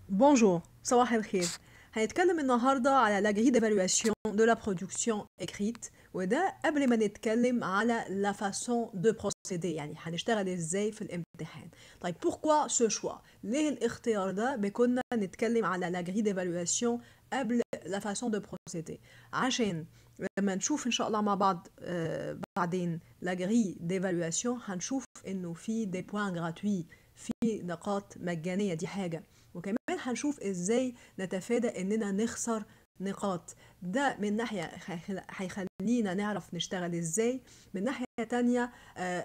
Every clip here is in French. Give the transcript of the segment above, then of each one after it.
Bonjour, صباح الخير. هنتكلم النهارده على la grille d'évaluation de la production écrite وده قبل ما نتكلم على la façon de procéder يعني هنشتغل ازاي في الامتحان. طيب pourquoi ce choix؟ ليه الاختيار ده بكنا نتكلم على la grille d'évaluation قبل la façon de procéder؟ عشان لما نشوف ان شاء الله مع بعض بعدين la grille d'évaluation هنشوف انه في des points gratuits، في نقاط مجانية، دي حاجة. وكمان هنشوف ازاي نتفادى اننا نخسر نقاط. ده من ناحية هيخلينا نعرف نشتغل ازاي، من ناحية تانية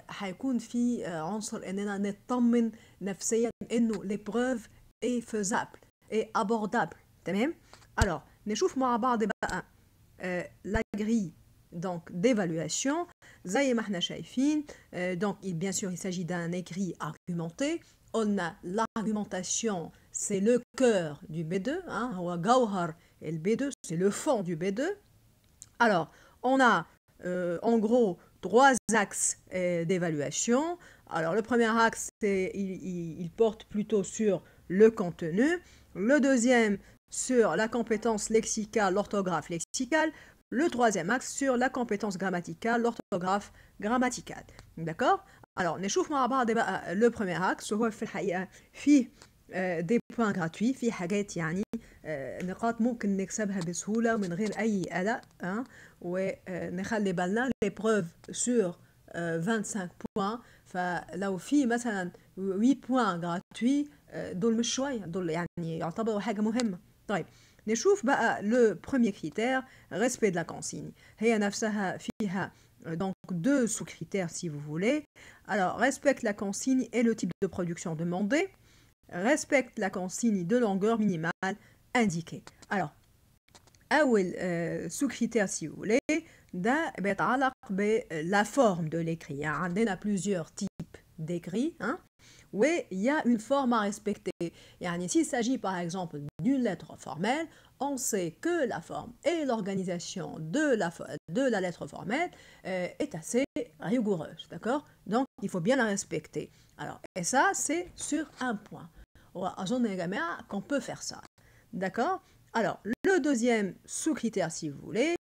هيكون في عنصر اننا نطمن نفسيا انه l'épreuve est faisable et abordable. تمام. alors نشوف مع بعض بقى la grille donc d'évaluation زي ما احنا شايفين. donc bien sûr il s'agit d'un écrit argumenté. On a l'argumentation, c'est le cœur du B2, hein, هو جوهر ال B2, c'est le fond du B2. Alors, on a en gros trois axes d'évaluation. Alors, le premier axe, il porte plutôt sur le contenu. Le deuxième, sur la compétence lexicale, l'orthographe lexicale. Le troisième axe, sur la compétence grammaticale, l'orthographe grammaticale. D'accord. Alors نشوف مع بعض بقى le premier axe وهو في الحقيقة فيه des points gratuits، في حاجات يعني نقاط ممكن نكسبها بسهولة ومن غير أي قلق، ونخلي بالنا l'épreuve sur 25 points، فلو في مثلا 8 points gratuits دول مش شوية، دول يعني يعتبروا حاجة مهمة. طيب نشوف بقى le premier critère respect de la consigne. هي نفسها فيها donc deux sous-critères si vous voulez. Alors, respecte la consigne et le type de production demandé. Respecte la consigne de longueur minimale indiquée. Alors, أول sous-critère si vous voulez ده بيتعلق بلا forme de l'écrit. يعني عندنا plusieurs types d'écrits, hein. Oui, il y a une forme à respecter. Yani, s'il s'agit par exemple d'une lettre formelle, on sait que la forme et l'organisation de la lettre formelle est assez rigoureuse, d'accord? Donc, il faut bien la respecter. Alors, et ça, c'est sur un point. Qu'on peut faire ça, d'accord? Alors, le deuxième sous-critère, si vous voulez,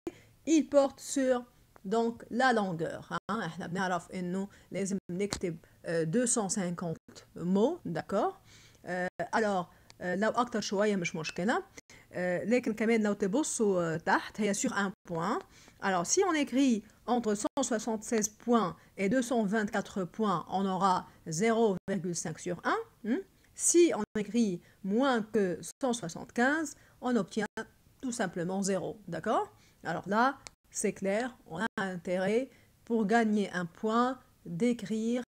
il porte sur donc la longueur. احنا بنعرف انه لازم نكتب 250 mots, d'accord. alors لو اكتر شويه مش مشكله، لكن كمان لو تبصوا تحت هي sur un point. alors si on écrit entre 176 points et 224 points, on aura 0,5 sur 1. Si on écrit moins que 175, on obtient tout simplement 0, d'accord. alors là c'est clair, on a intérêt pour gagner un point d'écrire,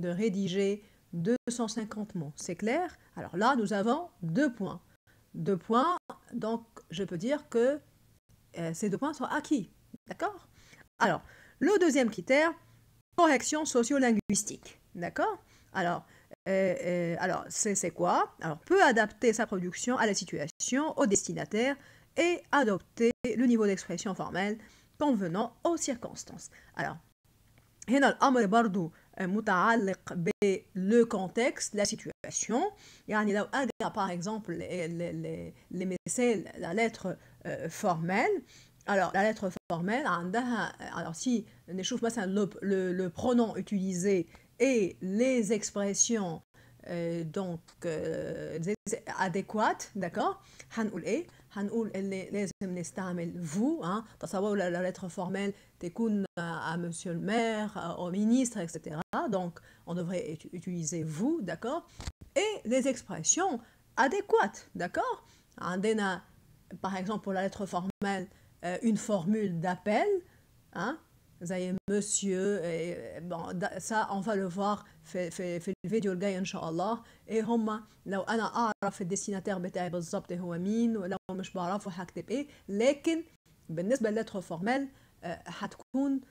de rédiger 250 mots. C'est clair? Alors là, nous avons 2 points. 2 points, donc je peux dire que ces 2 points sont acquis. D'accord? Alors, le deuxième critère, correction socio-linguistique. D'accord? Alors, c'est quoi? Alors, peut adapter sa production à la situation, au destinataire et adopter le niveau d'expression formelle convenant aux circonstances. Alors, هنا الأمر برضو متعلق بالle contexte, la situation. يعني لو أجي par exemple لمثال la lettre formelle. Alors la lettre formelle عندها alors si نشوف مثلا le pronom utilisé et les expressions donc adéquates, d'accord. هنقول ايه؟ هنقول اللي لازم نستعمل vous. تصوروا la lettre formelle تكون à monsieur le maire, au ministre, etc. donc on devrait utiliser vous, d'accord. et les expressions adéquates, d'accord. عندنا par exemple pour la lettre formelle une formule d'appel, زي monsieur. bon ça on va le voir في الفيديو الجاي ان شاء الله. ايه هما لو انا اعرف الديستيناتير بتاعي بالظبط هو مين، ولو مش بعرفه هكتب ايه. لكن بالنسبه للتر فورمال هتكون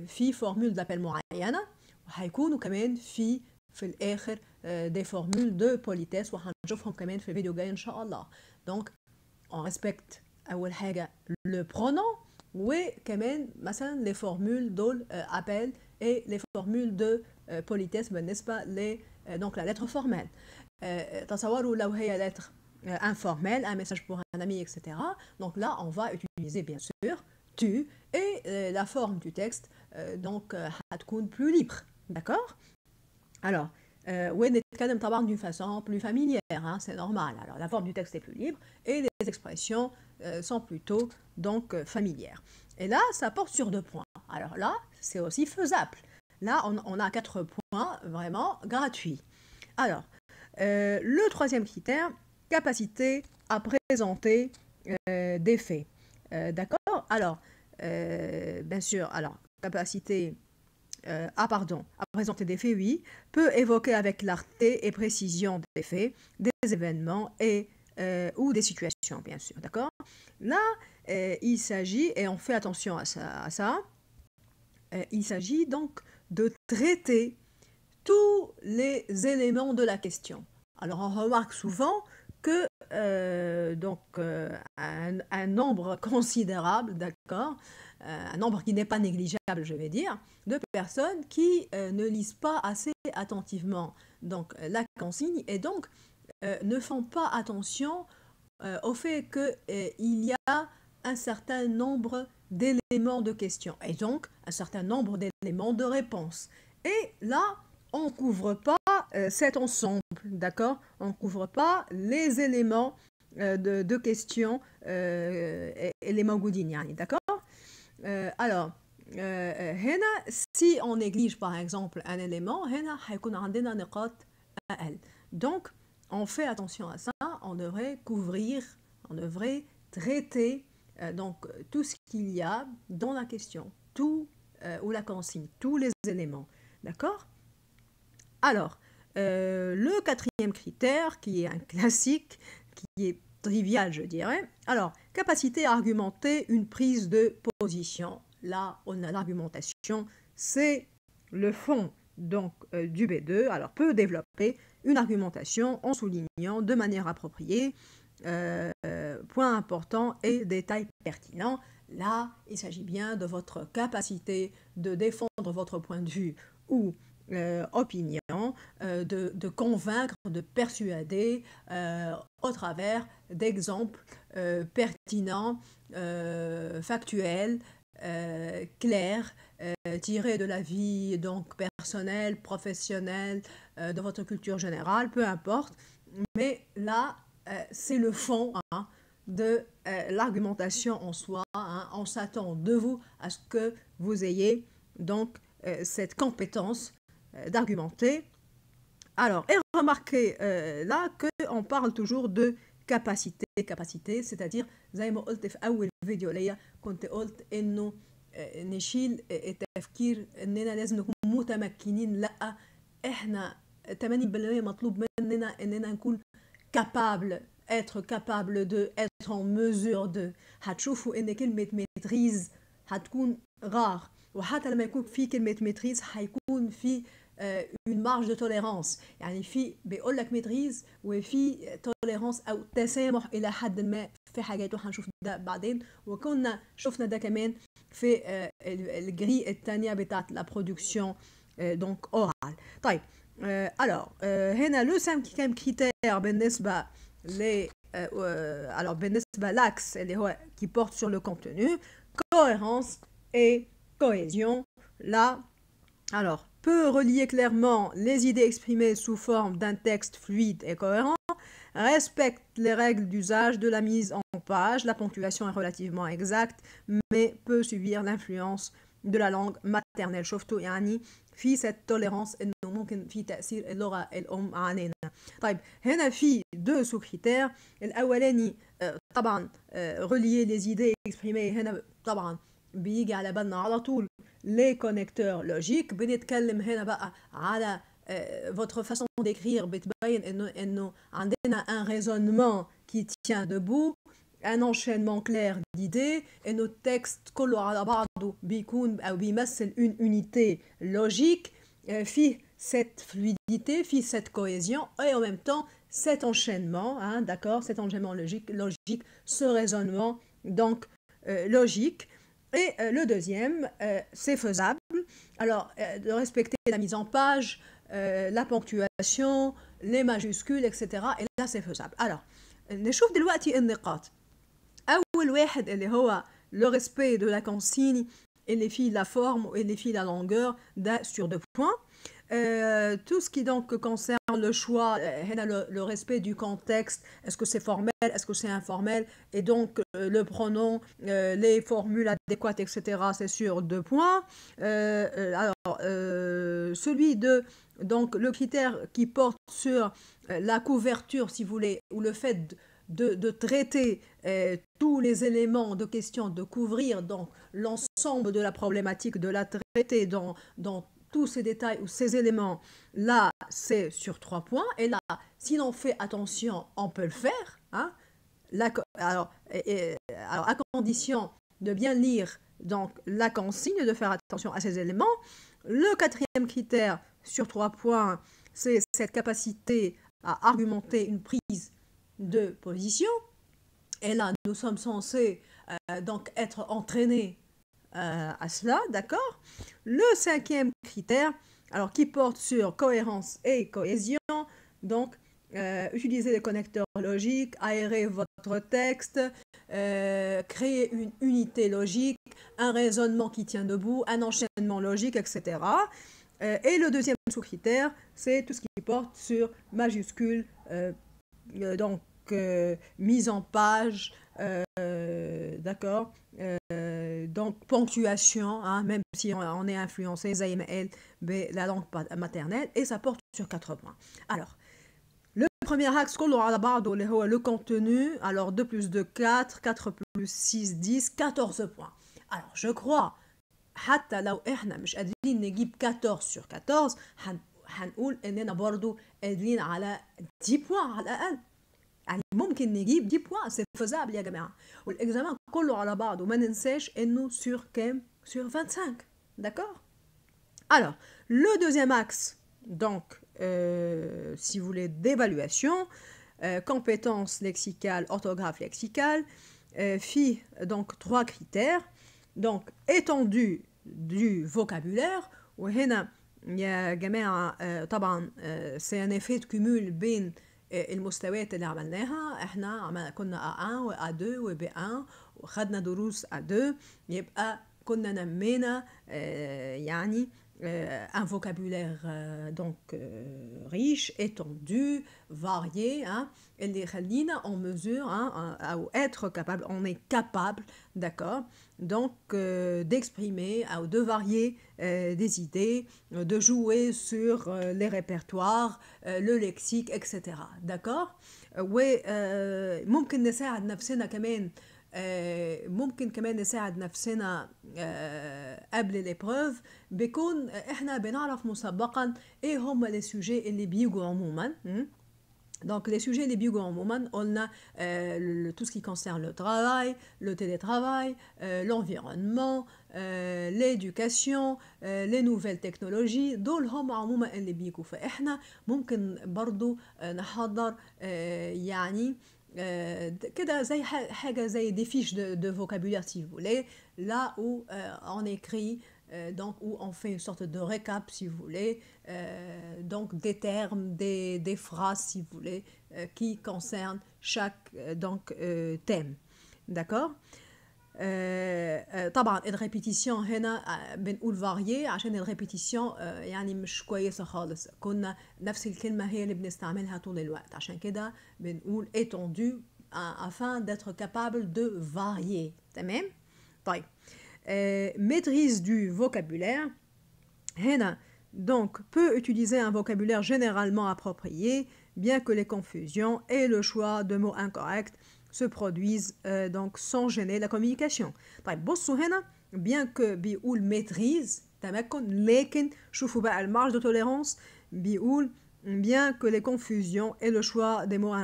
في فورمول دابيل معينه، وهيكونوا كمان في الاخر دي فورمول دو بوليتيس، وهنشوفهم كمان في الفيديو الجاي ان شاء الله. دونك on respecte اول حاجه le pronom وكمان مثلا les formules دول appel et les formules de politesse بالنسبة donc la lettre formelle. تصوروا لو هي lettre informelle, un message pour un ami, etc. Donc là, on va utiliser bien sûr tu et la forme du texte donc هتكون plus libre, d'accord? Alors, ونتكلم طبعا d'une façon plus familière, hein, c'est normal. Alors, la forme du texte est plus libre et les expressions sont plutôt donc familières. Et là, ça porte sur 2 points. Alors là, c'est aussi faisable. Là, on a 4 points vraiment gratuits. Alors, le 3e critère, capacité à présenter des faits. D'accord? Alors, bien sûr, alors, capacité à présenter des faits, oui, peut évoquer avec clarté et précision des faits, des événements et ou des situations, bien sûr, d'accord? Là, il s'agit, et on fait attention à ça, il s'agit donc de traiter tous les éléments de la question. Alors, on remarque souvent que un nombre considérable, d'accord, un nombre qui n'est pas négligeable, je vais dire, de personnes qui ne lisent pas assez attentivement donc la consigne et donc ne font pas attention au fait qu'il y a un certain nombre d'éléments de question et donc un certain nombre d'éléments de réponse. Et là, on ne couvre pas cet ensemble, d'accord? On ne couvre pas les éléments de question éléments goudin, d'accord? Alors, si on néglige par exemple un élément, donc on fait attention à ça, on devrait couvrir, on devrait traiter donc tout ce qu'il y a dans la question, tout ou la consigne, tous les éléments, d'accord? Alors, le 4e critère, qui est un classique, qui est trivial, je dirais. Alors, capacité à argumenter une prise de position. Là, on a l'argumentation, c'est le fond donc du B2. Alors, peut développer une argumentation en soulignant de manière appropriée points importants et détails pertinents. Là, il s'agit bien de votre capacité de défendre votre point de vue ou opinion, de convaincre, de persuader au travers d'exemples pertinents, factuels, clairs, tirés de la vie donc personnelle, professionnelle, de votre culture générale, peu importe. Mais là, c'est le fond hein, de l'argumentation en soi. Hein. On s'attend de vous à ce que vous ayez donc cette compétence d'argumenter. Alors, et remarquez là qu'on parle toujours de capacité, c'est-à-dire زي ما قلت في أول فيديو ليا كنت قلت إنه نشيل التفكير إننا لازم نكون متمكنين، لا إحنا 80% مطلوب مننا إننا نكون capable, être capable de, être en mesure de. هتشوفوا إن كلمة maîtrise هتكون rare، وحتى لما يكون في كلمة maîtrise هيكون في une marge de tolérance، يعني في بيقول لك maîtrise وفي tolérance أو تسامح إلى حد ما في حاجات وهنشوف ده بعدين، وكنا شفنا ده كمان في الجري الثانية بتاعت la production donc orale. طيب alors هنا le 5e critère بالنسبة ل alors بالنسبة l'axe اللي هو qui porte sur le contenu, cohérence et cohésion. Là, alors, peut relier clairement les idées exprimées sous forme d'un texte fluide et cohérent, respecte les règles d'usage de la mise en page, la ponctuation est relativement exacte, mais peut subir l'influence de la langue maternelle. شفتوا يعني في cette tolérance إنه ممكن في تأثير اللغة الأم علينا. طيب هنا في 2 sous-critères. الأولاني طبعا relier les idées exprimées هنا طبعا بيجي على بالنا على طول les connecteurs logiques. بنتكلم هنا بقى على votre façon d'écrire بتبين إنه عندنا un raisonnement qui tient debout, un enchaînement clair d'idées, et notre texte كله على بعضه بيكون أو بيمثل une unité logique, فيه cette fluidité, فيه cette cohésion, et en même temps cet enchaînement, hein, d'accord, cet enchaînement logique, ce raisonnement donc logique. Et le deuxième, c'est faisable. Alors, de respecter la mise en page, la ponctuation, les majuscules, etc. Et là, c'est faisable. Alors, نشوف دلوقتي النقاط. أول واحد اللي هو le respect de la consigne et les filles la forme et les filles la longueur sur 2 points. Tout ce qui donc concerne le choix, le respect du contexte, est-ce que c'est formel, est-ce que c'est informel, et donc le pronom, les formules adéquates, etc., c'est sur 2 points. Celui de, donc le critère qui porte sur la couverture, si vous voulez, ou le fait de traiter tous les éléments de question, de couvrir donc l'ensemble de la problématique, de la traiter dans tous ces détails ou ces éléments, là, c'est sur 3 points. Et là, si l'on fait attention, on peut le faire. Hein. Alors, à condition de bien lire donc, la consigne, de faire attention à ces éléments. Le 4e critère sur 3 points, c'est cette capacité à argumenter une prise de position. Et là, nous sommes censés donc être entraînés à cela, d'accord. Le 5e critère, alors qui porte sur cohérence et cohésion, donc utiliser les connecteurs logiques, aérer votre texte, créer une unité logique, un raisonnement qui tient debout, un enchaînement logique, etc. Et le 2e sous-critère, c'est tout ce qui porte sur majuscules, donc mise en page, d'accord, donc ponctuation, hein, même si on est influencé la langue maternelle, et ça porte sur 4 points. Alors, le premier axe, le contenu, alors 2 plus 2, 4, 4 plus 6, 10, 14 points. Alors, je crois, حتى لو احنا مش قادرين نجيب 14 sur 14 هنقول اننا برضو قادرين على 10 points على الاقل. يعني ممكن نجيب 10 points, c'est faisable يا جماعه. والاكزامان كله على بعضه وما ننساش انه sur كام؟ sur 25. D'accord? Alors, le 2e axe, donc si vous voulez, d'évaluation, compétences lexicales, orthographe lexicale, fit donc 3 critères. Donc, étendue du vocabulaire, وهنا يا جماعة طبعا c'est un effet de cumul بين المستويات اللي عملناها. احنا كنا A1 و A2 و B1 وخدنا دروس A2، يبقى كنا نمينا يعني un vocabulaire donc riche, étendu, varié, hein, اللي يخلينا en mesure, hein, à être capable, on est capable, d'accord, donc d'exprimer ou de varier des idées, de jouer sur les répertoires, le lexique, etc. d'accord. وممكن نساعد نفسنا كمان ممكن كمان نساعد نفسنا قبل الإبروف بيكون احنا بنعرف مسبقا ايه هم les sujets اللي بيجوا عموما. Donc les sujets les بيجوا عموما قلنا tout ce qui concerne le travail, le télétravail, l'environnement, l'éducation, les nouvelles technologies، دول هم عموما اللي بيجوا. فاحنا ممكن برضو نحضر يعني كده زي حاجة زي des fiches de vocabulaire si vous voulez, là où on écrit donc où on fait une sorte de récap si vous voulez, donc des termes, des phrases si vous voulez, qui concernent chaque donc thème, d'accord. طبعا الريبيتيشن هنا بنقول فاريي عشان الريبيتيشن يعني مش كويسه خالص، كنا نفس الكلمه هي اللي بنستعملها طول الوقت، عشان كده بنقول étendu afin d'être capable de varier. تمام. طيب maîtrise du vocabulaire هنا donc peut utiliser un vocabulaire généralement approprié bien que les confusions et le choix de mots incorrects se produisent donc sans gêner la communication. طيب بصوا هنا bien que بيقول maîtrise تمكن، لكن شوفوا بقى المارج de tolérance بيقول bien que les confusions et le choix des mots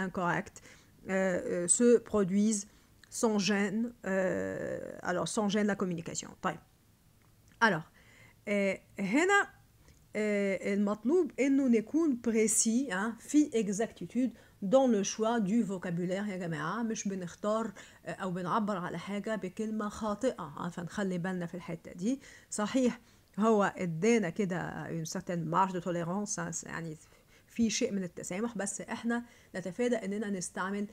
incorrects se produisent sans gêne alors sans gêne la communication. طيب alors هنا المطلوب انه نكون précis في exactitude dans le choix du vocabulaire يا جماعة، مش بنختار أو بنعبر على حاجة بكلمة خاطئة، فنخلي بالنا في الحتة دي. صحيح هو ادانا كده une certaine marge de tolérance، يعني في شيء من التسامح، بس احنا نتفادى اننا نستعمل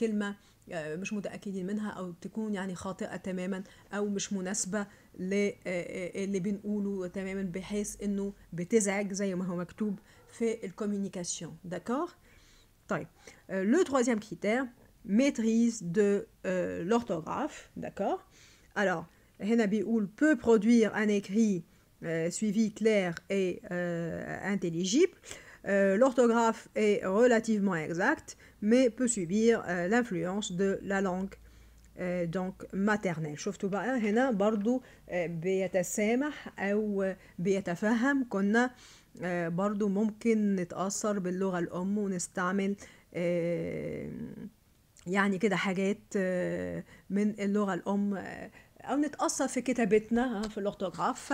كلمة مش متأكدين منها او تكون يعني خاطئة تماما او مش مناسبة اللي بنقوله تماما، بحيث انه بتزعج زي ما هو مكتوب في الكوميونيكاسيون. داكور. طيب le troisième critère, maîtrise de l'orthographe. D'accord. Alors هنا بيقول peut produire un écrit suivi clair et intelligible. L'orthographe est relativement exacte, mais peut subir l'influence de la langue donc maternelle. شفتوا بقى هنا برضو بيتسامح أو بيتفهم. كنا برضو ممكن نتأثر باللغة الأم ونستعمل يعني كده حاجات من اللغة الأم أو نتأثر في كتابتنا في الأورثوغراف.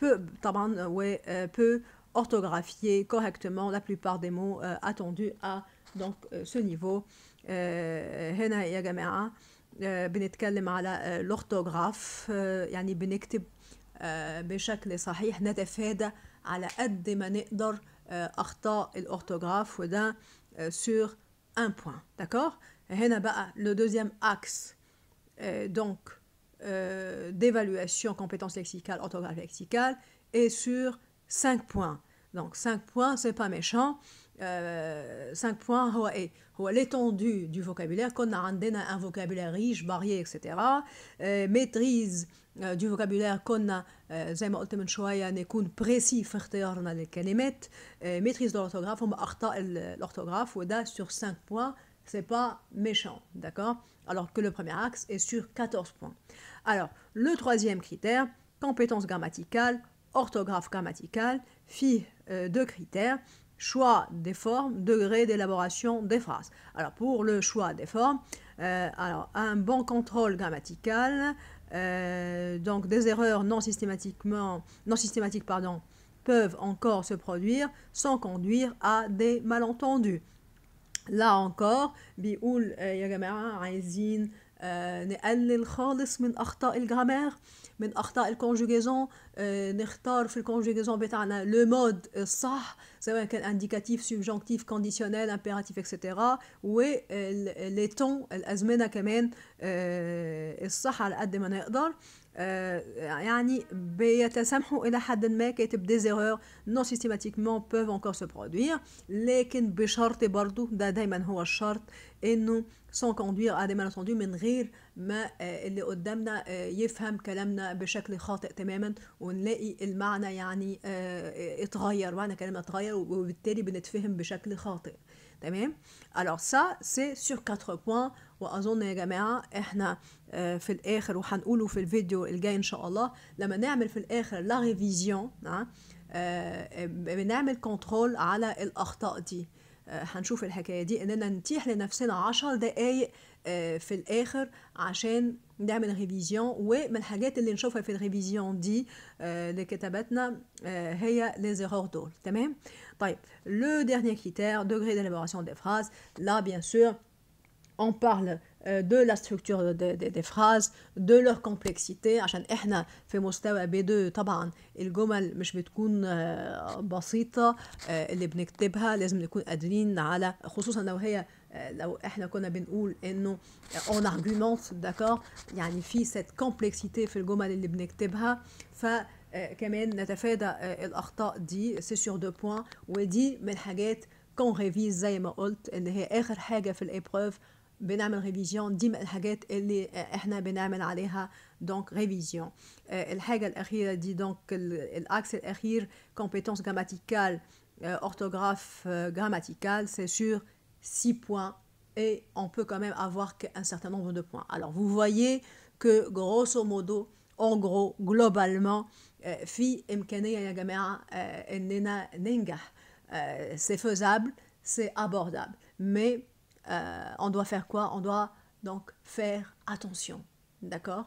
peut طبعا و peut orthographier correctement la plupart des mots attendus à donc ce niveau. هنا يا جماعة بنتكلم على الأورثوغراف، يعني بنكتب بشكل صحيح، نتفادى على قد ما نقدر أخطاء الأورثوغراف، وده sur un point. D'accord. هنا بقى le deuxième axe donc d'évaluation compétences lexicales, orthographe lexicale est sur 5 points. Donc 5 points, c'est pas méchant. 5 points هو ايه؟ هو l'étendue du vocabulaire. كنا عندنا un vocabulaire riche, varié, etc. maîtrise du vocabulaire. كنا زي ما قلت من شوية نكون précis في اختيارنا للكلمات. maîtrise de l'orthographe هم أخطاء l'orthographe، وده sur 5 points. C'est pas méchant, d'accord? Alors que le premier axe est sur 14 points. Alors, le troisième critère, compétences grammaticales, orthographe grammaticale, fille deux critères, choix des formes, degré d'élaboration des phrases. Alors, pour le choix des formes, alors, un bon contrôle grammatical, donc des erreurs non systématiques, peuvent encore se produire sans conduire à des malentendus. Là encore بيقول يا جماعة عايزين نقلل خالص من أخطاء الجرامير، من أخطاء الكونجوجيزون، نختار في الكونجوجيزون بتاعنا لو مود الصح، سواء كان انديكاتيف سبجونكتيف كونديشنال امبيراتيف اكسترا، ولي تون الأزمنة كمان الصح على قد ما نقدر. يعني بيتسامحوا إلى حد ما كاتب des erreurs non systématiquement peuvent encore se produire، لكن بشرط برضو، ده دايما هو الشرط، إنه sans conduire à des malentendus، من غير ما اللي قدامنا يفهم كلامنا بشكل خاطئ تماما ونلاقي المعنى يعني اتغير، معنى كلامنا اتغير وبالتالي بنتفهم بشكل خاطئ. تمام. alors ça c'est sur 4 points. واظن يا جماعه احنا في الاخر، وهنقوله في الفيديو الجاي ان شاء الله، لما نعمل في الاخر لا ريفيزيون بنعمل كنترول على الاخطاء دي. هنشوف الحكايه دي، اننا نتيح لنفسنا 10 دقايق في الاخر عشان نعمل ريفيزيون. ومن الحاجات اللي نشوفها في الريفيزيون دي لكتاباتنا هي les erreurs دول. تمام. طيب le dernier critère, degré d'élaboration des phrases. Là bien sûr on parle de la structure des phrases, de leur complexité، عشان احنا في مستوى B2 طبعا الجمل مش بتكون بسيطة اللي بنكتبها، لازم نكون قادرين على، خصوصا لو احنا كنا بنقول انه on argumente، d'accord، يعني في cette complexité في الجمل اللي بنكتبها، فكمان نتفادى الأخطاء دي. c'est sur 2 points، ودي من الحاجات qu'on révise زي ما قلت، اللي هي آخر حاجة في الإبروف بنعمل ريفيزيون. دي من الحاجات اللي احنا بنعمل عليها دونك ريفيزيون. الحاجة الأخيرة دي دونك الأكس الأخير compétences grammaticales, orthographe grammaticale, c'est sur 6 points et on peut quand même avoir qu'un certain nombre de points. Alors vous voyez que grosso modo, en gros, globalement, في إمكانية يا جماعة إننا ننجح. C'est faisable, c'est abordable, mais on doit faire quoi? On doit donc faire attention, d'accord?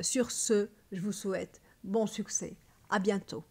Sur ce, je vous souhaite bon succès. À bientôt.